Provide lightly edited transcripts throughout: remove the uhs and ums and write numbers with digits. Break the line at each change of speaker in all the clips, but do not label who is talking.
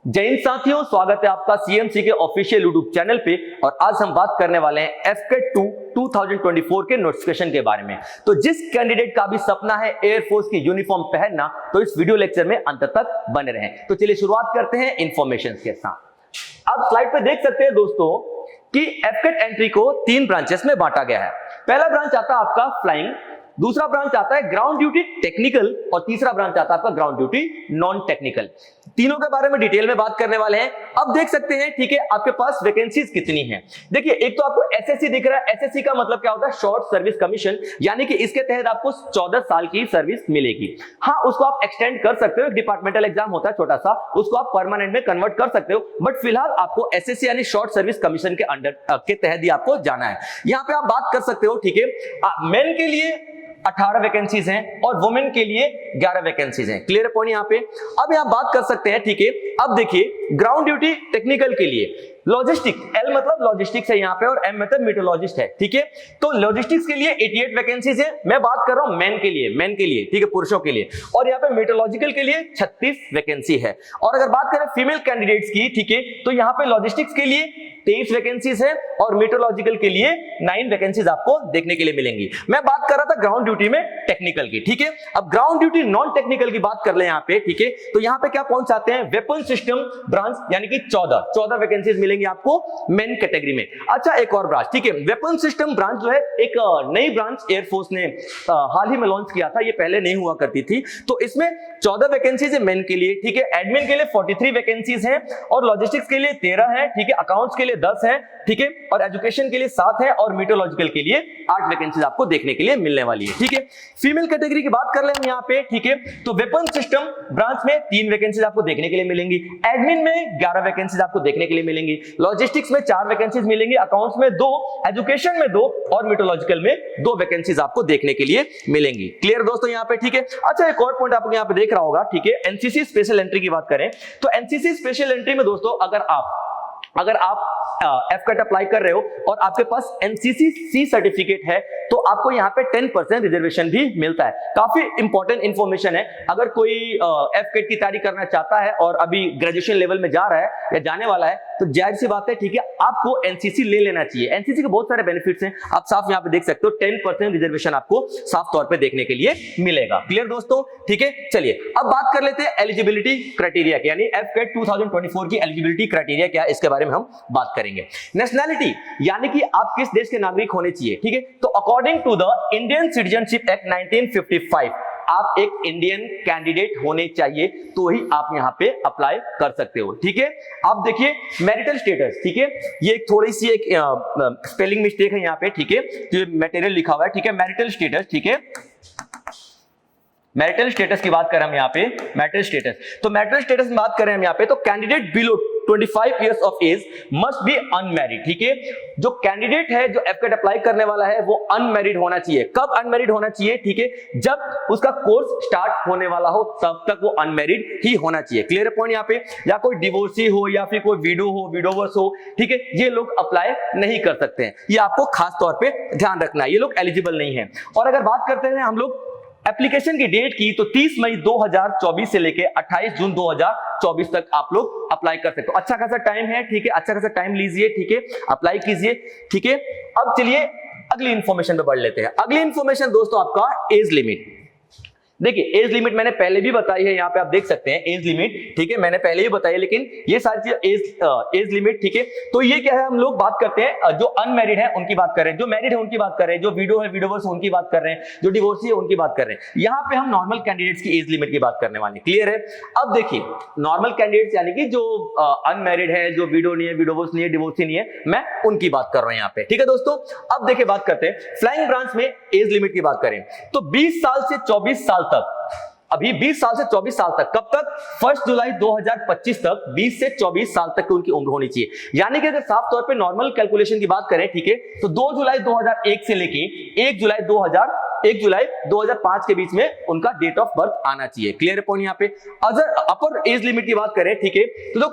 जय हिंद साथियों, स्वागत है आपका सीएमसी के ऑफिशियल यूट्यूब चैनल पे। और आज हम बात करने वाले हैं एफकेट 2 2024 के नोटिफिकेशन के बारे में। तो जिस कैंडिडेट का भी सपना है एयरफोर्स की यूनिफॉर्म पहनना, तो इस वीडियो लेक्चर में अंत तक बने रहें। तो चलिए शुरुआत करते हैं इंफॉर्मेशन के साथ। आप स्लाइड पे देख सकते हैं दोस्तों कि एफकेट एंट्री को 3 ब्रांचेस में बांटा गया है। पहला ब्रांच आता है आपका फ्लाइंग, दूसरा ब्रांच आता है ग्राउंड ड्यूटी टेक्निकल और तीसरा ब्रांच आता है आपका ग्राउंड ड्यूटी नॉन टेक्निकल। तीनों के बारे में डिटेल में बात करने वाले हैं। अब देख सकते हैं, ठीक है, आपके पास वैकेंसीज कितनी हैं। देखिए, एक तो आपको एसएससी दिख रहा है। एसएससी का मतलब क्या होता है? शॉर्ट सर्विस कमीशन, यानी कि इसके तहत आपको 14 साल की सर्विस मिलेगी। हाँ, उसको आप एक्सटेंड कर सकते हो, एक डिपार्टमेंटल एग्जाम होता है छोटा सा, उसको आप परमानेंट में कन्वर्ट कर सकते हो, बट फिलहाल आपको एसएससी यानी शॉर्ट सर्विस कमीशन के अंडर के तहत ही आपको जाना है। यहां पे आप बात कर सकते हो, ठीक है, मेन के लिए 18 वैकेंसीज हैं और वुमेन के लिए 11 वैकेंसीज हैं। क्लियर पॉइंट यहां पे। अब यहां बात कर सकते हैं, ठीक है। अब देखिए, ग्राउंड ड्यूटी टेक्निकल के लिए लॉजिस्टिक, एल मतलब लॉजिस्टिक्स है यहां पे और एम मतलब मीटरोलॉजिस्ट है, ठीक है। तो लॉजिस्टिक्स के लिए 88 वैकेंसीज है। मैं बात कर रहा हूं मेन के लिए, ठीक है, पुरुषों के लिए। और यहां पे मीटरोलॉजिकल के लिए 36 वैकेंसी है। और अगर बात करें फीमेल कैंडिडेट्स की, ठीक है, तो यहां पे लॉजिस्टिक्स के लिए 23 वैकेंसीज है और मीटरोलॉजिकल के लिए 9 वैकेंसीज आपको देखने के लिए मिलेंगी। मैं बात कर रहा था ग्राउंड ड्यूटी में टेक्निकल की, ठीक है। अब ग्राउंड ड्यूटी नॉन टेक्निकल की बात कर ले यहां पे, ठीक है। तो यहां पे क्या पहुंच जाते हैं? वेपन सिस्टम ब्रांच, यानी कि 14 वैकेंसीज मिलेंगी आपको मेन कैटेगरी में। अच्छा, एक और ब्रांच, ठीक है, वेपन सिस्टम ब्रांच जो है एक नई ब्रांच एयरफोर्स ने हाल ही में लॉन्च किया था, ये पहले नहीं हुआ करती थी। तो इसमें 14 वैकेंसीज है मेन के लिए, ठीक है। एडमिन के लिए 43 वैकेंसीज हैं और लॉजिस्टिक्स के लिए 13 है, ठीक है। अकाउंट्स के लिए 10 है, ठीक है। और एजुकेशन के लिए 7 है और मीटरोलॉजिकल के लिए 8 वैकेंसीज आपको देखने के लिए मिलने वाली है, ठीक है। फीमेल कैटेगरी की बात कर ले हम यहां पे, ठीक है। तो वेपन सिस्टम ब्रांच में 3 वैकेंसीज आपको देखने के लिए मिलेंगी। एडमिन में 11 वैकेंसीज आपको देखने के लिए मिलेंगी। लॉजिस्टिक्स में 4 वैकेंसीज मिलेंगी, अकाउंट्स में 2, एजुकेशन में 2 और मीटरोलॉजिकल में 2 वैकेंसीज आपको देखने के लिए मिलेंगी। क्लियर दोस्तों यहां पे, ठीक है। अच्छा, एक और पॉइंट आपको यहां पे देख रहा होगा, ठीक है। एनसीसी स्पेशल एंट्री की बात करें तो एनसीसी स्पेशल एंट्री में दोस्तों अगर आप एफकेट अप्लाई कर रहे हो और आपके पास एनसीसी सी सर्टिफिकेट है, तो आपको यहां पे 10% रिजर्वेशन भी मिलता है। काफी इंपॉर्टेंट इंफॉर्मेशन है। अगर कोई एफकेट की तैयारी करना चाहता है और अभी ग्रेजुएशन लेवल में जा रहा है या जाने वाला है, तो जाहिर सी बात है, ठीक है, आपको एनसीसी ले लेना चाहिए। एनसीसी के बहुत सारे बेनिफिट्स हैं, आप साफ यहां पे देख सकते हो। 10% रिजर्वेशन आपको साफ तौर पे देखने के लिए मिलेगा। क्लियर दोस्तों, ठीक है। चलिए अब बात कर लेते हैं एलिजिबिलिटी क्राइटेरिया की, यानी एफकेट 2024 की एलिजिबिलिटी क्राइटेरिया क्या है, इसके बारे में हम बात करेंगे। नेशनैलिटी, यानी कि आप किस देश के नागरिक होने चाहिए, ठीक है। तो according to the Indian citizenship act 1955 आप एक इंडियन कैंडिडेट होने चाहिए, तो ही आप यहां पे अप्लाई कर सकते हो, ठीक है। आप देखिए मैरिटल स्टेटस, ठीक है, ये एक थोड़ी सी एक स्पेलिंग मिस्टेक है यहां पे, ठीक है। तो ये मटेरियल लिखा हुआ है, ठीक है, मैरिटल स्टेटस, ठीक है। मैरिटल स्टेटस की बात करें हम यहां पे, मैरिटल स्टेटस, तो मैरिटल स्टेटस की बात करें हम यहां पे, तो candidate below 25 years of age must be unmarried, ठीक है। जो कैंडिडेट है, जो एफकेट अप्लाई करने वाला है, वो अनमैरिड होना चाहिए। कब अनमैरिड होना चाहिए, ठीक है? जब उसका कोर्स स्टार्ट होने वाला हो, तब तक वो अनमैरिड ही होना चाहिए। क्लियर पॉइंट यहां पे। या कोई डिवोर्सी हो या फिर कोई विडो हो, विडोवर्स हो, ठीक है, ये लोग अप्लाई नहीं कर सकते हैं। ये आपको खास तौर पे ध्यान रखना है, ये लोग एलिजिबल नहीं है। और अगर बात करते हैं हम लोग एप्लीकेशन की डेट की, तो 30 मई 2024 से लेके 28 जून 2024 तक आप लोग अप्लाई कर सकते हो। अच्छा खासा टाइम है, ठीक है, अच्छा खासा टाइम लीजिए, ठीक है, अप्लाई कीजिए, ठीक है। अब चलिए अगली इंफॉर्मेशन पे बढ़ लेते हैं। अगली इंफॉर्मेशन दोस्तों आपका एज लिमिट। देखिए, एज लिमिट मैंने पहले भी बताई है, यहां पे आप देख सकते हैं एज लिमिट, ठीक है, मैंने पहले ही बताई है, लेकिन ये सारी चीज एज लिमिट, ठीक है। तो ये क्या है, हम लोग बात करते हैं जो अनमैरिड है उनकी बात कर रहे हैं, जो मैरिड है उनकी बात कर रहे हैं, जो विडो है, विडोवर्स उनकी बात कर रहे हैं, जो डिवोर्सी है उनकी बात कर रहे हैं। यहां पे हम नॉर्मल कैंडिडेट्स की एज लिमिट की बात करने वाले। क्लियर है। अब देखिए, नॉर्मल कैंडिडेट्स यानी कि जो अनमैरिड है, जो विडो नहीं है, विडोवर्स नहीं है, डिवोर्सी नहीं है, मैं उनकी बात कर रहा हूं यहां पे, ठीक है दोस्तों। अब देखिए, बात करते हैं फ्लाइंग ब्रांच में एज लिमिट की बात करें तो 20 साल से 24 साल तक, अभी 20 साल से 24 साल तक, कब तक? 1 जुलाई 2025 तक 20 से 24 साल तक की उनकी उम्र होनी चाहिए। यानी कि अगर साफ तौर पे नॉर्मल कैलकुलेशन की बात करें, ठीक है, तो 2 जुलाई 2001 से लेके 1 जुलाई 2005 के बीच में उनका डेट ऑफ बर्थ आना चाहिए। क्लियर पॉइंट यहां पे। अगर अपर एज लिमिट की बात करें, ठीक है, तो जो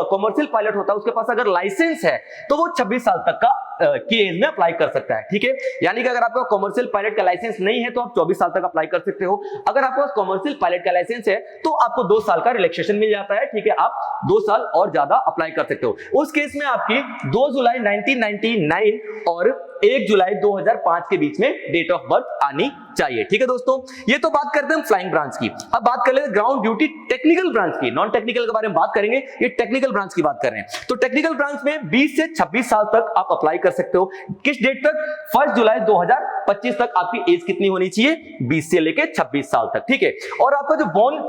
कॉमर्शियल पायलट होता है उसके पास अगर लाइसेंस है, तो वो 26 साल तक का की एज में अप्लाई कर सकता है, ठीक है। यानी कि अगर आपका कॉमर्शियल पायलट का लाइसेंस नहीं है तो आप 24 साल तक अप्लाई कर सकते हो। अगर आपके पास कॉमर्शियल पायलट का लाइसेंस है तो आपको 2 साल का रिलैक्सेशन मिल जाता है, ठीक है। आप 2 साल और ज्यादा अप्लाई कर सकते हो। उस केस में आपकी 2 जुलाई 1999 और 1 जुलाई 2005 के बीच में डेट ऑफ बर्थ आनी चाहिए, ठीक है दोस्तों। ये तो बात करते हैं हम फ्लाइंग ब्रांच की। अब बात कर लेते हैं ग्राउंड ड्यूटी टेक्निकल ब्रांच की। नॉन टेक्निकल के बारे में बात करेंगे, ये टेक्निकल ब्रांच की बात कर रहे हैं। तो टेक्निकल ब्रांच में 20 से 26 साल तक आप अप्लाई कर सकते हो। किस डेट तक? 1 जुलाई 2025 तक आपकी एज कितनी होनी चाहिए? 20 से लेके 26 साल तक, ठीक है। और आपका जो बोर्न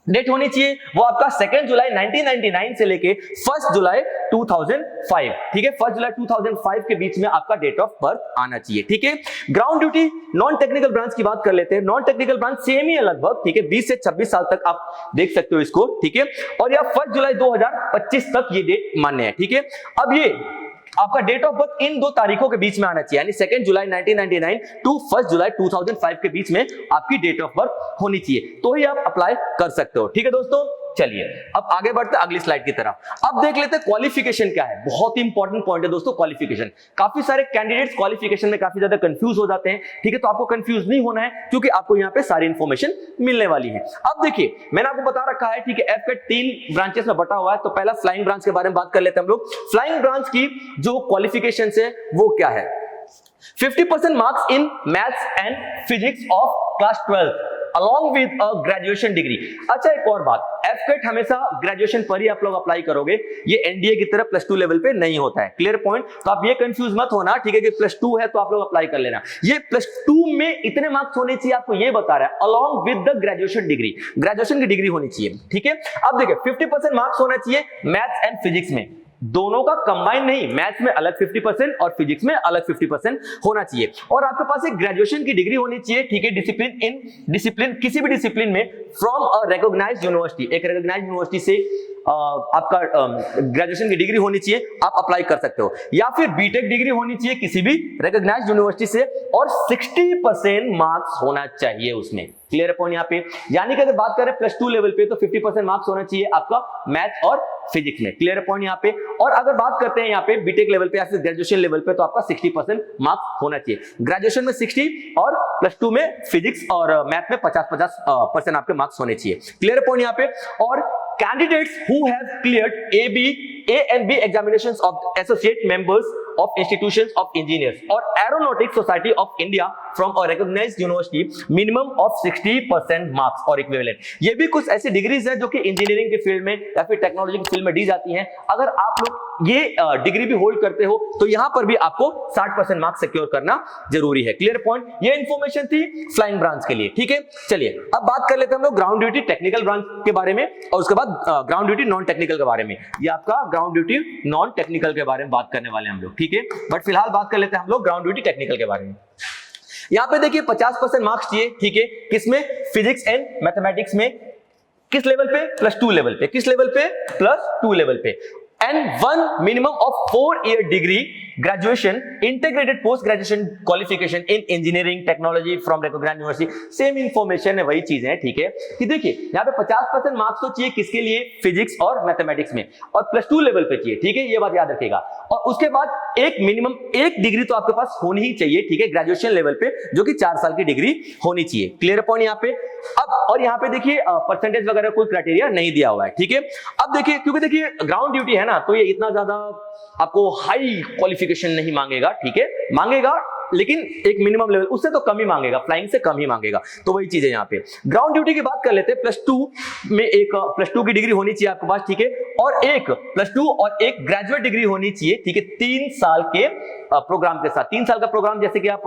डेट होनी चाहिए वो आपका 2 जुलाई 1999 से लेके 1 जुलाई 2005, ठीक है। 1 जुलाई 2005 के बीच में आपका डेट ऑफ बर्थ आना चाहिए, ठीक है। Ground duty non technical branch की बात कर लेते हैं। नॉन टेक्निकल ब्रांच सेम ही है लगभग, ठीक है। 20 से 26 साल तक आप देख सकते हो इसको, ठीक है। और यह 1 जुलाई 2025 तक ये डेट मान्य है, ठीक है। अब ये आपका डेट ऑफ बर्थ इन 2 तारीखों के बीच में आना चाहिए, यानी 2 जुलाई 1999 टू 1 जुलाई 2005 के बीच में आपकी डेट ऑफ बर्थ होनी चाहिए, तो ही आप अप्लाई कर सकते हो, ठीक है दोस्तों। चलिए अब आगे बढ़ते हैं अगली स्लाइड की तरफ। अब देख लेते हैं क्वालिफिकेशन क्या है। बहुत ही इंपॉर्टेंट पॉइंट है दोस्तों क्वालिफिकेशन। काफी सारे कैंडिडेट्स क्वालिफिकेशन में काफी ज्यादा कंफ्यूज हो जाते हैं, ठीक है। तो आपको कंफ्यूज नहीं होना है क्योंकि आपको यहाँ पे सारी इंफॉर्मेशन मिलने वाली है। अब देखिए मैंने आपको बता रखा है, ठीक है, एफ के 3 ब्रांचेस में बटा हुआ है। तो पहला फ्लाइंग ब्रांच के बारे में बात कर लेते हैं हम लोग। फ्लाइंग ब्रांच की जो क्वालिफिकेशन है वो क्या है? 50% marks in maths and physics of class 12 along with a graduation degree। अच्छा एक और बात, एफकेट हमेशा ग्रेजुएशन पर ही आप लोग अप्लाई करोगे, ये एनडीए की तरह +2 लेवल पे नहीं होता है, क्लियर पॉइंट। तो आप ये कंफ्यूज मत होना, ठीक है, कि +2 है तो आप लोग अप्लाई कर लेना। ये +2 में इतने मार्क्स होने चाहिए, आपको ये बता रहा है, along with the graduation degree, graduation की डिग्री होनी चाहिए, ठीक है। अब देखिए 50% मार्क्स होना चाहिए मैथ्स एंड फिजिक्स में, दोनों का कंबाइन नहीं, मैथ्स में अलग 50% और फिजिक्स में अलग 50% होना चाहिए। और आपके पास एक ग्रेजुएशन की डिग्री होनी चाहिए, ठीक है, डिसिप्लिन किसी भी डिसिप्लिन में फ्रॉम अ रिकॉग्नाइज्ड यूनिवर्सिटी, एक रिकॉग्नाइज्ड यूनिवर्सिटी से आपका ग्रेजुएशन की डिग्री होनी चाहिए, आप अप्लाई कर सकते हो। या फिर बीटेक डिग्री होनी चाहिए किसी भी रिकॉग्नाइज्ड यूनिवर्सिटी से और 60% मार्क्स होना चाहिए उसमें, क्लियर पॉइंट यहाँ पे। यानी कि अगर बात करें +2 लेवल पे तो 50% मार्क्स होना चाहिए आपका मैथ और फिजिक्स में, क्लियर पॉइंट यहाँ पे। और अगर बात करते हैं यहाँ पे बीटेक लेवल पे या फिर ग्रेजुएशन लेवल पे तो आपका 60% मार्क्स होना चाहिए। ग्रेजुएशन में 60 और +2 में फिजिक्स और मैथ में 50% आपके मार्क्स होने चाहिए, क्लियर पॉइंट यहाँ पे। और candidates who have cleared A and B examinations of associate members of institutions of engineers or aeronautic society of India from a recognized university minimum of 60% marks or equivalent। ये भी कुछ ऐसी degrees है जो कि इंजीनियरिंग के field में या फिर टेक्नोलॉजी के फील्ड में दी जाती हैं। अगर आप लोग ये डिग्री भी होल्ड करते हो तो यहां पर भी आपको 60% मार्क्स सिक्योर करना जरूरी है, क्लियर पॉइंट। ये इंफॉर्मेशन थी फ्लाइंग ब्रांच के लिए, ठीक है। चलिए अब बात कर लेते हैं हम लोग ग्राउंड ड्यूटी टेक्निकल ब्रांच के बारे में और उसके बाद ग्राउंड ड्यूटी नॉन टेक्निकल के बारे में। ये आपका ग्राउंड ड्यूटी नॉन टेक्निकल के बारे में बात करने वाले हैं हम लोग, ठीक है। बट फिलहाल बात कर लेते हैं हम लोग ग्राउंड ड्यूटी टेक्निकल के बारे में। यहां पे देखिए 50% मार्क्स चाहिए, ठीक है, किसमें? फिजिक्स एंड मैथमेटिक्स में। किस लेवल पे? +2 लेवल पे। किस लेवल पे? +2 लेवल पे। and 1 minimum of 4-year degree graduation integrated post graduation qualification in engineering technology from recognized university। Same information है, वही चीजें हैं, ठीक है। कि देखिए यहाँ पे 50% मार्क्स तो चाहिए किसके लिए? फिजिक्स और मैथमेटिक्स में, और +2 लेवल पे चाहिए, ठीक है, ये बात याद रखिएगा। और उसके बाद एक मिनिमम एक डिग्री तो आपके पास होनी ही चाहिए, ठीक है, ग्रेजुएशन लेवल पे, जो कि 4 साल की डिग्री होनी चाहिए, क्लियर पॉइंट यहाँ पे। अब और यहाँ पे देखिए परसेंटेज वगैरह कोई क्राइटेरिया नहीं दिया हुआ है, ठीक है। अब देखिए क्योंकि देखिए ग्राउंड ड्यूटी है ना, तो ये इतना ज्यादा आपको हाई क्वालिफिकेशन नहीं मांगेगा, ठीक है, मांगेगा लेकिन एक मिनिमम लेवल, उससे तो कम ही मांगेगा, फ्लाइंग से कम ही मांगेगा। तो वही चीज है यहाँ पे। ग्राउंड ड्यूटी की बात कर लेते हैं। +2 में एक +2 की डिग्री होनी चाहिए आपके पास, ठीक है, और एक +2 और एक ग्रेजुएट डिग्री होनी चाहिए, ठीक है, 3 साल के प्रोग्राम के साथ। 3 साल का प्रोग्राम जैसे कि आप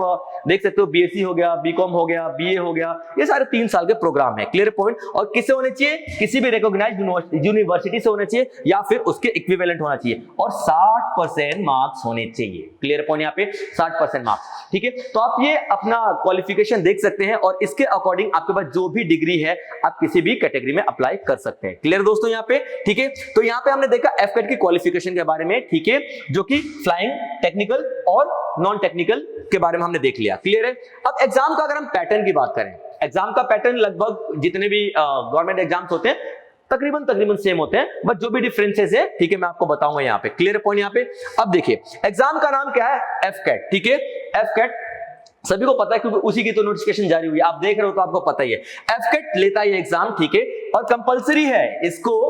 देख सकते हो, बीएससी हो गया, बीकॉम हो गया, बीए हो गया, ये सारे 3 साल के प्रोग्राम है, क्लियर पॉइंट। और किससे होने चाहिए? किसी भी रिकॉग्नाइज्ड यूनिवर्सिटी से होने चाहिए या फिर उसके इक्विवेलेंट होना चाहिए, और 60% मार्क्स होने चाहिए, क्लियर पॉइंट यहाँ पे, 60% मार्क्स, ठीक है। तो आप ये अपना क्वालिफिकेशन देख सकते हैं और इसके अकॉर्डिंग आपके पास जो भी डिग्री है आप किसी भी कैटेगरी में अप्लाई कर सकते हैं, क्लियर दोस्तों यहाँ पे, ठीक है। तो यहाँ पे हमने देखा एफकेट की क्वालिफिकेशन के बारे में, ठीक है, जो कि फ्लाइंग, टेक्निकल और नॉन टेक्निकल के बारे में हमने देख लिया, क्लियर है। अब एग्जाम का अगर हम पैटर्न की बात करें, एग्जाम का पैटर्न लगभग जितने भी गवर्नमेंट एग्जाम्स होते हैं तकरीबन तकरीबन सेम होते हैं, बट जो भी डिफरेंसेस है ठीक है मैं आपको बताऊंगा यहाँ पे। क्लियर पॉइंट यहाँ पे। अब देखिए एग्जाम का नाम क्या है, एफकेट, ठीक है। एफकेट सभी को पता है क्योंकि उसी की तो नोटिफिकेशन जारी हुई है, आप देख रहे हो तो आपको पता ही है। एफकेट लेता है ये एग्जाम, ठीक है, और कंपलसरी है इसको।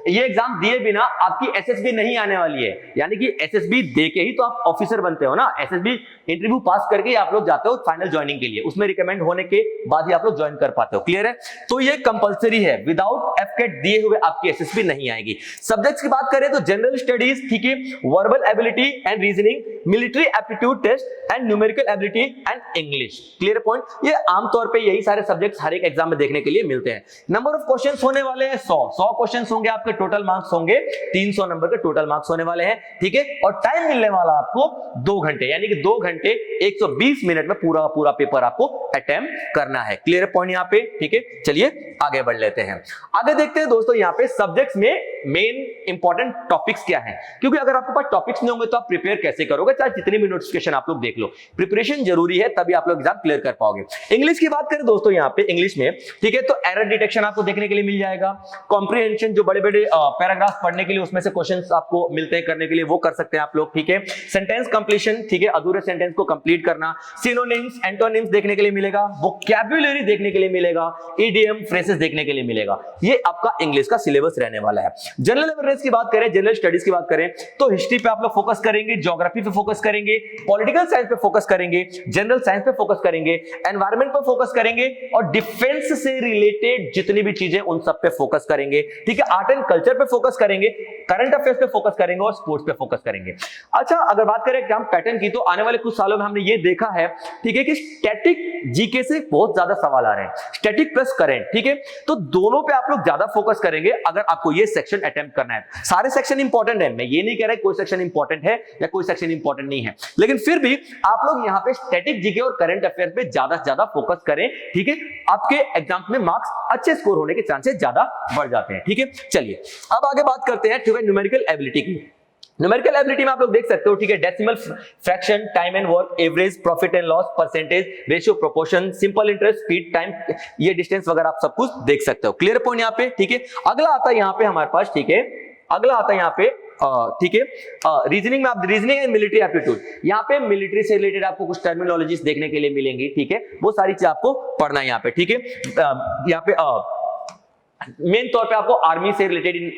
ये एग्जाम दिए बिना आपकी एसएसबी नहीं आने वाली है, यानी कि एसएसबी दे के ही तो आप ऑफिसर बनते हो ना। एसएसबी इंटरव्यू पास करके ही आप लोग जाते हो फाइनल ज्वाइनिंग के लिए, उसमें रिकमेंड होने के बाद ही आप लोग ज्वाइन कर पाते हो। क्लियर है? तो ये कंपलसरी है, विदाउट एफकेट दिए हुए आपकी एसएसबी नहीं आएगी। सब्जेक्ट्स की बात करें तो जनरल स्टडीज, ठीक है, verbal ability and reasoning, military aptitude test and numerical ability and English. Clear point. ये आमतौर पर यही सारे सब्जेक्ट्स हर एक एग्जाम में देखने के लिए मिलते हैं। नंबर ऑफ क्वेश्चंस होने वाले हैं 100 क्वेश्चंस होंगे आपके, टोटल मार्क्स होंगे 300 नंबर के टोटल मार्क्स होने वाले हैं, ठीक है। और टाइम मिलने वाला आपको 2 घंटे, यानी कि 2 घंटे 120 मिनट में पूरा पूरा पेपर आपको अटेम्प्ट करना है। क्लियर पॉइंट यहाँ पे, ठीक है। चलिए आगे बढ़ लेते हैं। आगे देखते हैं दोस्तों यहाँ पे सब्जेक्ट्स में मेन इंपॉर्टेंट टॉपिक्स क्या है, क्योंकि अगर आपके पास टॉपिक्स नहीं होंगे तो आप प्रिपेयर कैसे करोगे, चाहे जितनी भी नोटिफिकेशन आप लोग देख लो। प्रिपरेशन जरूरी है, तभी आप लोग एग्जाम क्लियर कर पाओगे। इंग्लिश की बात करें दोस्तों यहाँ पे इंग्लिश में, ठीक है, तो एरर डिटेक्शन आपको देखने के लिए मिल जाएगा। कॉम्प्रिहेंशन जो बड़े बड़े पैराग्राफ पढ़ने के लिए उसमें से क्वेश्चंस आपको मिलते हैं करने के लिए, वो कर सकते हैं आप लोग, ठीक है। सेंटेंस कंप्लीशन, ठीक है, अधूरे सेंटेंस को कंप्लीट करना। सिनोनिम्स, एंटोनिम्स देखने के लिए मिलेगा, वोकैब्युलरी देखने के लिए मिलेगा, इडियम, फ्रेजेस देखने के लिए मिलेगा। ये आपका इंग्लिश का सिलेबस रहने वाला है। जनरल अवेयरनेस की बात करें, जनरल स्टडीज की बात करें तो हिस्ट्री पे आप लोग फोकस करेंगे, ज्योग्राफी पे फोकस करेंगे, पॉलिटिकल साइंस पे फोकस करेंगे, जनरल साइंस पे फोकस करेंगे, एनवायरमेंट पे फोकस करेंगे, और डिफेंस से रिलेटेड जितनी भी चीजें उन सब पे फोकस करेंगे, ठीक है। आर्ट एंड कल्चर पे फोकस करेंगे, करंट अफेयर्स पे फोकस करेंगे और स्पोर्ट्स पे फोकस करेंगे। अच्छा, अगर बात करें एग्जाम पैटर्न की तो आने वाले कुछ सालों में हमने ये देखा है, ठीक है, कि स्टैटिक जीके से बहुत ज्यादा सवाल आ रहे हैं, स्टैटिक प्लस करंट, ठीक है। तो दोनों पे आप लोग ज्यादा फोकस करेंगे अगर आपको ये सेक्शन अटेम्प्ट करना है। सारे सेक्शन इंपॉर्टेंट है, मैं ये नहीं कह रहा कोई सेक्शन इंपॉर्टेंट है या कोई सेक्शन इंपॉर्टेंट नहीं है, लेकिन फिर भी आप लोग यहाँ पे स्टैटिक जीके और करंट अफेयर्स पे ज्यादा से ज्यादा फोकस करें, ठीक है। आपके एग्जाम में मार्क्स अच्छे स्कोर होने के चांसेस ज्यादा बढ़ जाते हैं, ठीक है। चलिए अब आगे बात करते हैं, ठीक है, न्यूमेरिकल एबिलिटी की। न्यूमेरिकल एबिलिटी में आप लोग देख सकते हो, ठीक है, decimal fraction, time and work, average, profit and loss, percentage, ratio, proportion, simple interest, speed, time, ये डिस्टेंस वगैरह आप सब कुछ देख सकते हो। क्लियर पॉइंट यहाँ पे, ठीक है। अगला आता है यहाँ पे हमारे पास, ठीक है, अगला आता है यहाँ पे, ठीक है, रीजनिंग में आप रीजनिंग एंड मिलिट्री एप्टीट्यूड, यहाँ पे मिलिट्री से रिलेटेड आपको कुछ टर्मिनोलॉजीज देखने के लिए मिलेंगी, ठीक है, वो सारी चीज आपको पढ़ना है यहाँ पे, ठीक है। यहाँ पे मेन तौर पे आपको आर्मी से रिलेटेड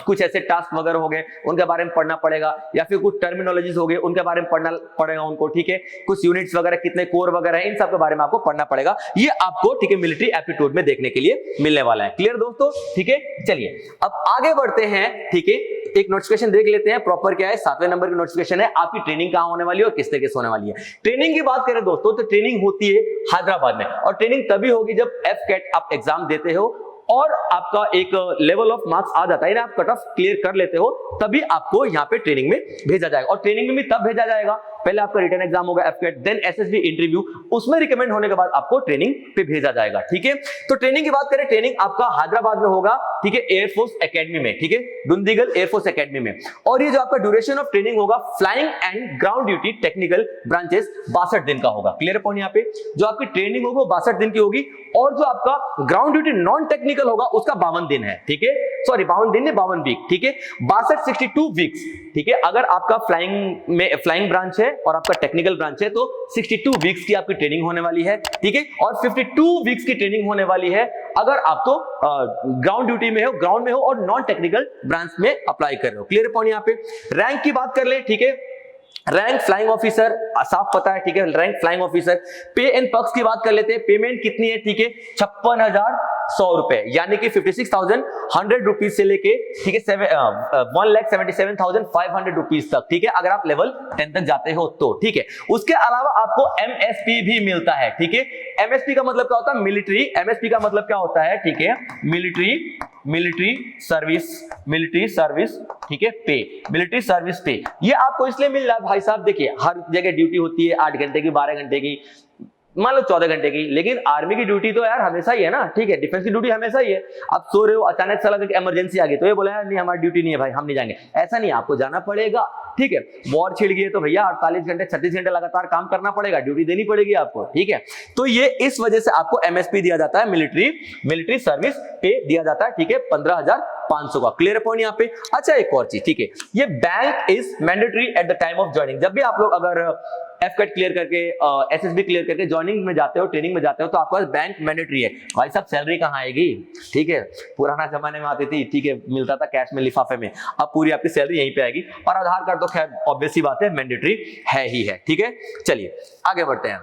कुछ ऐसे टास्क वगैरह हो गए उनके बारे में पढ़ना पड़ेगा, या फिर कुछ टर्मिनोलॉजीज हो गए उनके बारे में पढ़ना पड़ेगा उनको, ठीक है। कुछ यूनिट्स वगैरह, कितने कोर वगैरह है, इन सब के बारे में आपको पढ़ना पड़ेगा। ये आपको, ठीक है, मिलिट्री एप्टीट्यूड में देखने के लिए मिलने वाला है। क्लियर दोस्तों, ठीक है। चलिए अब आगे बढ़ते हैं, ठीक है, एक नोटिफिकेशन देख लेते हैं प्रॉपर क्या है। 7वें नंबर की नोटिफिकेशन है, आपकी ट्रेनिंग कहां होने वाली है और किस तरीके से होने वाली है। ट्रेनिंग की बात करें दोस्तों तो ट्रेनिंग होती है हैदराबाद में, और ट्रेनिंग तभी होगी जब एफकेट आप एग्जाम देते हो और आपका एक लेवल ऑफ मार्क्स आ जाता है, आप कट ऑफ क्लियर कर लेते हो, तभी आपको यहाँ पे ट्रेनिंग में भेजा जाएगा। और ट्रेनिंग में भी तब भेजा जाएगा, पहले आपका रिटन एग्जाम होगा एफकेट, देन एसएसबी इंटरव्यू, उसमें रिकमेंड होने के बाद आपको ट्रेनिंग पे भेजा जाएगा, ठीक है। तो ट्रेनिंग की बात करें, ट्रेनिंग आपका हैदराबाद में होगा, ठीक है, एयरफोर्स एकेडमी में, ठीक है, दुंदीगल एयरफोर्स एकेडमी में। और ये जो आपका ड्यूरेशन ऑफ ट्रेनिंग होगा, flying and ground duty technical branches 62 दिन का होगा। क्लियर पॉइंट यहाँ पे, जो आपकी ट्रेनिंग होगी वो 62 दिन की होगी, और जो आपका ग्राउंड ड्यूटी नॉन टेक्निकल होगा उसका 52 दिन है, ठीक है, सॉरी 52 दिन नहीं 52 वीक, ठीक है, 62 वीक्स, ठीक है। अगर आपका फ्लाइंग ब्रांच है और आपका टेक्निकल ब्रांच है तो 62 वीक्स की आपकी ट्रेनिंग होने वाली है, ठीक है, और 52 वीक्स की ट्रेनिंग होने वाली है अगर आप तो ग्राउंड ड्यूटी में हो, ग्राउंड में हो और नॉन टेक्निकल ब्रांच में अप्लाई कर रहे हो। क्लियर पॉइंट यहाँ पे। रैंक की बात कर ले, ठीक है, रैंक फ्लाइंग ऑफिसर साफ पता है, ठीक है, रैंक फ्लाइंग ऑफिसर। पे एंड पर्क्स की बात कर लेते हैं, पेमेंट कितनी है, ठीक है, 56,100 रुपए, यानी कि 56,100 रुपीज से लेके, ठीक है, 1,77,500 रुपीज तक, ठीक है, अगर आप लेवल 10 तक जाते हो तो, ठीक है। उसके अलावा आपको एमएसपी भी मिलता है, ठीक है। एमएसपी का मतलब क्या होता है, मिलिट्री, एमएसपी का मतलब क्या होता है, ठीक है, मिलिट्री सर्विस, ठीक है, पे, मिलिट्री सर्विस पे। ये आपको इसलिए मिल रहा है भाई साहब, देखिए हर जगह ड्यूटी होती है 8 घंटे की, 12 घंटे की, मान लो 14 घंटे की, लेकिन आर्मी की ड्यूटी तो यार हमेशा ही है ना, ठीक है, डिफेंस की ड्यूटी हमेशा ही है। आप सो रहे हो, अचानक साला इमरजेंसी आ गई तो ये बोला यार नहीं हमारी ड्यूटी नहीं है भाई, हम नहीं जाएंगे, ऐसा नहीं, आपको जाना पड़ेगा, ठीक है। वॉर छिड़ गई है तो भैया 48 घंटे 36 घंटे लगातार काम करना पड़ेगा, ड्यूटी देनी पड़ेगी आपको, ठीक है। तो ये इस वजह से आपको एमएसपी दिया जाता है, मिलिट्री सर्विस पे दिया जाता है, ठीक है, 15,500 का। क्लियर पॉइंट यहाँ पे। अच्छा एक और चीज, ठीक है, ये bank is mandatory at the time of joining. जब भी आप लोग अगर एफकेट क्लियर करके एसएसबी क्लियर करके ज्वाइनिंग में जाते हो, ट्रेनिंग में जाते हो, तो आपका बैंक मैंडेटरी है। भाई साहब सैलरी कहाँ आएगी, ठीक है, पुराना जमाने में आती थी, ठीक है, मिलता था कैश में लिफाफे में, अब पूरी आपकी सैलरी यहीं पे आएगी। और आधार कार्ड तो खैर ऑब्वियस सी बात है मैंडेटरी है ही है, ठीक है। चलिए आगे बढ़ते हैं।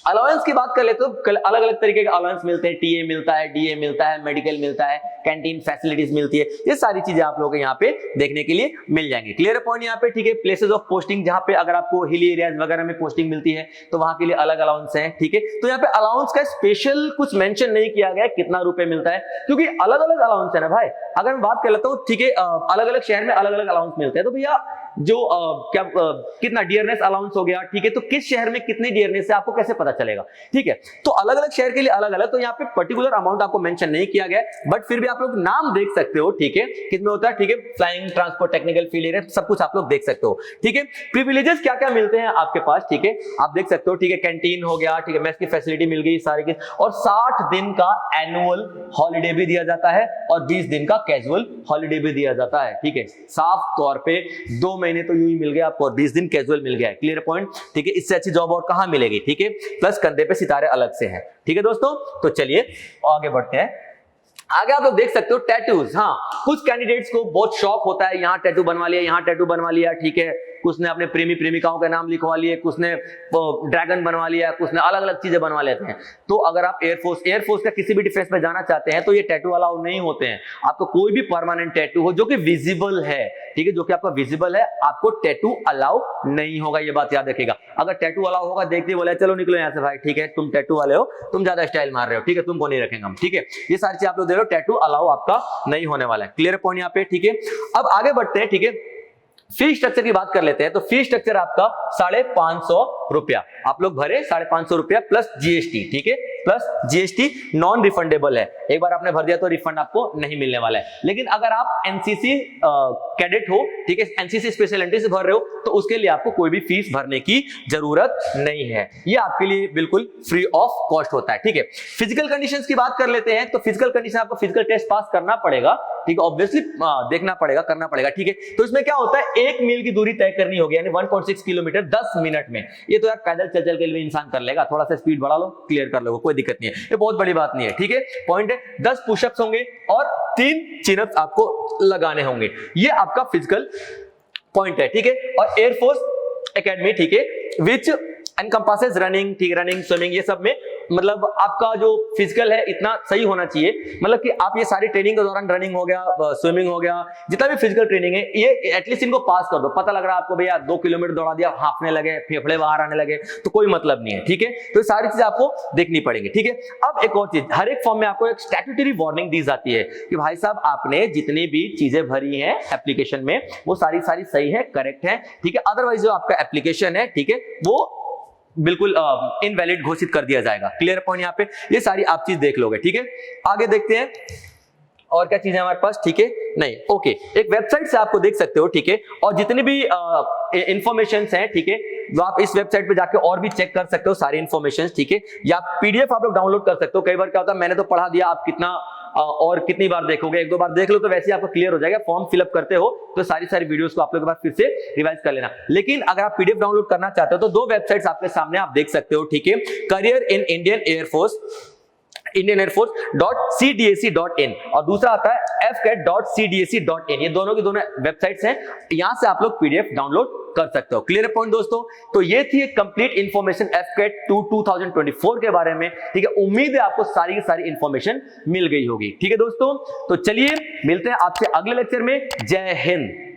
अलाउंस की बात कर ले तो अलग अलग तरीके के अलाउंस मिलते हैं, टीए मिलता है, डीए मिलता है, मेडिकल मिलता है, कैंटीन फैसिलिटीज मिलती है, ये सारी चीजें आप लोगों को यहाँ पे देखने के लिए मिल जाएंगे। क्लियर पॉइंट यहाँ पे, ठीक है। प्लेसेस ऑफ पोस्टिंग, जहां पे अगर आपको हिली एरियाज वगैरह में पोस्टिंग मिलती है तो वहां के लिए अलग अलाउंस है, ठीक है। तो यहाँ पे अलाउंस का स्पेशल कुछ मेंशन नहीं किया गया कितना रुपए मिलता है, क्योंकि अलग अलग अलाउंस है ना भाई। अगर मैं बात कर लेता हूँ, ठीक है, अलग अलग शहर में अलग अलग अलाउंस मिलते हैं, तो भैया जो कितना डियरनेस अलाउंस हो गया, ठीक है, तो किस शहर में कितनी डियरनेस है आपको कैसे पता चलेगा, ठीक है। तो अलग अलग शहर के लिए अलग अलग, तो यहाँ पे पर्टिकुलर अमाउंट आपको मेंशन नहीं किया गया, बट फिर भी आप लोग नाम देख सकते हो, ठीक है, कितने होता है, ठीक है, flying, transport, technical field area, सब कुछ आप लोग देख सकते हो, ठीक है। प्रिविलेजेस क्या क्या मिलते हैं आपके पास, ठीक है, आप देख सकते हो, ठीक है, कैंटीन हो गया, ठीक है, मेस की फैसिलिटी मिल गई सारी की, और 60 दिन का एनुअल हॉलीडे भी दिया जाता है और 20 दिन का कैजुअल हॉलीडे भी दिया जाता है, ठीक है। साफ तौर पे 2 महीने तो यूं ही मिल गया आपको और 20 दिन कैजुअल मिल गया है। क्लियर पॉइंट, ठीक है। इससे अच्छी जॉब और कहां मिलेगी, ठीक है, प्लस कंधे पे सितारे अलग से हैं, ठीक है दोस्तों। तो चलिए आगे बढ़ते हैं। आगे आप लोग देख सकते हो टैटूज। हाँ, कुछ कैंडिडेट्स को बहुत शौक होता है, यहाँ टैटू बनवा लिया, यहाँ टैटू बनवा लिया, ठीक है, कुछ ने अपने प्रेमी प्रेमिकाओं के नाम लिखवा लिए, कुछ ने ड्रैगन बनवा लिया, कुछ ने अलग अलग चीजें बनवा लेते हैं। तो अगर आप एयरफोर्स का किसी भी डिफेंस में जाना चाहते हैं तो ये टैटू अलाउ नहीं होते हैं। आपको कोई भी परमानेंट टैटू हो जो कि विजिबल है, ठीक है, जो कि आपका विजिबल है, आपको टैटू अलाउ नहीं होगा, ये बात याद रखिएगा। अगर टैटू अलाउ होगा, देखते बोले चलो निकलो यहाँ से भाई, ठीक है, तुम टैटू वाले हो, तुम ज्यादा स्टाइल मार रहे हो, ठीक है, तुमको नहीं रखेंगे हम, ठीक है, ये सारी चीज आप लोग देख रहे हो, टैटू अलाउ आपका नहीं होने वाला है। क्लियर पॉइंट यहाँ पे, ठीक है। अब आगे बढ़ते हैं, ठीक है, फी स्ट्रक्चर की बात कर लेते हैं। तो फी स्ट्रक्चर आपका 550 रुपया आप लोग भरे, 550 रुपया प्लस जीएसटी, ठीक है, प्लस जीएसटी नॉन रिफंडेबल है। एक बार आपने भर दिया तो रिफंड आपको नहीं मिलने वाला है। लेकिन अगर आप एनसीसी कैडेट हो, ठीक है, एनसीसी स्पेशल एंट्री से भर रहे हो, तो उसके लिए आपको कोई भी फीस भरने की जरूरत नहीं है, ये आपके लिए बिल्कुल फ्री ऑफ कॉस्ट होता है, ठीक है। फिजिकल कंडीशंस की बात कर लेते हैं। तो फिजिकल कंडीशन आपको फिजिकल टेस्ट पास करना पड़ेगा, ठीक है, ऑब्वियसली देखना पड़ेगा, करना पड़ेगा, ठीक है। तो इसमें क्या होता है, 1 मील की दूरी तय करनी होगी, यानी 1.6 किलोमीटर 10 मिनट में। ये तो यार पैदल चल के लिए इंसान कर लेगा, थोड़ा सा स्पीड बढ़ा लो, क्लियर कर लो, कोई दिक्कत नहीं है, ये बहुत बड़ी बात नहीं है, ठीक है। पॉइंट है 10 पुशअप्स होंगे और 3 चिन-अप्स आपको लगाने होंगे, ये आपका फिजिकल पॉइंट है, ठीक है। और एयरफोर्स एकेडमी, ठीक है, विच एनकम्पासेस रनिंग, ठीक, रनिंग, स्विमिंग, ये सब में मतलब आपका जो फिजिकल है इतना सही होना चाहिए, मतलब कि आप ये सारी ट्रेनिंग के दौरान रनिंग हो गया, स्विमिंग हो गया, जितना भी फिजिकल ट्रेनिंग है, ये एटलीस्ट इनको पास कर दो। पता लग रहा है आपको भैया 2 किलोमीटर दौड़ा दिया, हांफने लगे, फेफड़े बाहर आने लगे, तो कोई मतलब नहीं है, ठीक है। तो ये सारी चीजें आपको देखनी पड़ेगी, ठीक है। अब एक और चीज, हर एक फॉर्म में आपको एक स्टैट्यूटरी वार्निंग दी जाती है कि भाई साहब आपने जितनी भी चीजें भरी हैं एप्लीकेशन में वो सारी सही है, करेक्ट है, ठीक है। अदरवाइज जो आपका एप्लीकेशन है, ठीक है, वो बिल्कुल इनवैलिड घोषित कर दिया जाएगा। क्लियर पॉइंट यहाँ पे, ये सारी आप चीज देख लोगे, ठीक है। आगे देखते हैं और क्या चीजें हमारे पास, ठीक है, नहीं, ओके, एक वेबसाइट से आपको देख सकते हो, ठीक है, और जितनी भी इंफॉर्मेशन हैं, ठीक है, जो आप इस वेबसाइट पे जाके और भी चेक कर सकते हो सारी इंफॉर्मेशन, ठीक है, या पीडीएफ आप लोग डाउनलोड कर सकते हो। कई बार क्या होता है, मैंने तो पढ़ा दिया, आप कितना और कितनी बार देखोगे, 1-2 बार देख लो तो वैसे ही आपको क्लियर हो जाएगा। फॉर्म फिलअप करते हो तो सारी वीडियोस को आप लोग के पास फिर से रिवाइज कर लेना। लेकिन अगर आप पीडीएफ डाउनलोड करना चाहते हो तो 2 वेबसाइट्स आपके सामने आप देख सकते हो, ठीक है, करियर इन इंडियन एयरफोर्स.cdac.in और दूसरा आता है fcat.cdac.in। ये दोनों की दोनों वेबसाइट्स हैं, यहां से आप लोग पीडीएफ डाउनलोड कर सकते हो। क्लियर पॉइंट दोस्तों, तो ये थी एक कंप्लीट इंफॉर्मेशन FCAT 2024 के बारे में, ठीक है। उम्मीद है आपको सारी की सारी इंफॉर्मेशन मिल गई होगी, ठीक है दोस्तों। तो चलिए मिलते हैं आपसे अगले लेक्चर में। जय हिंद।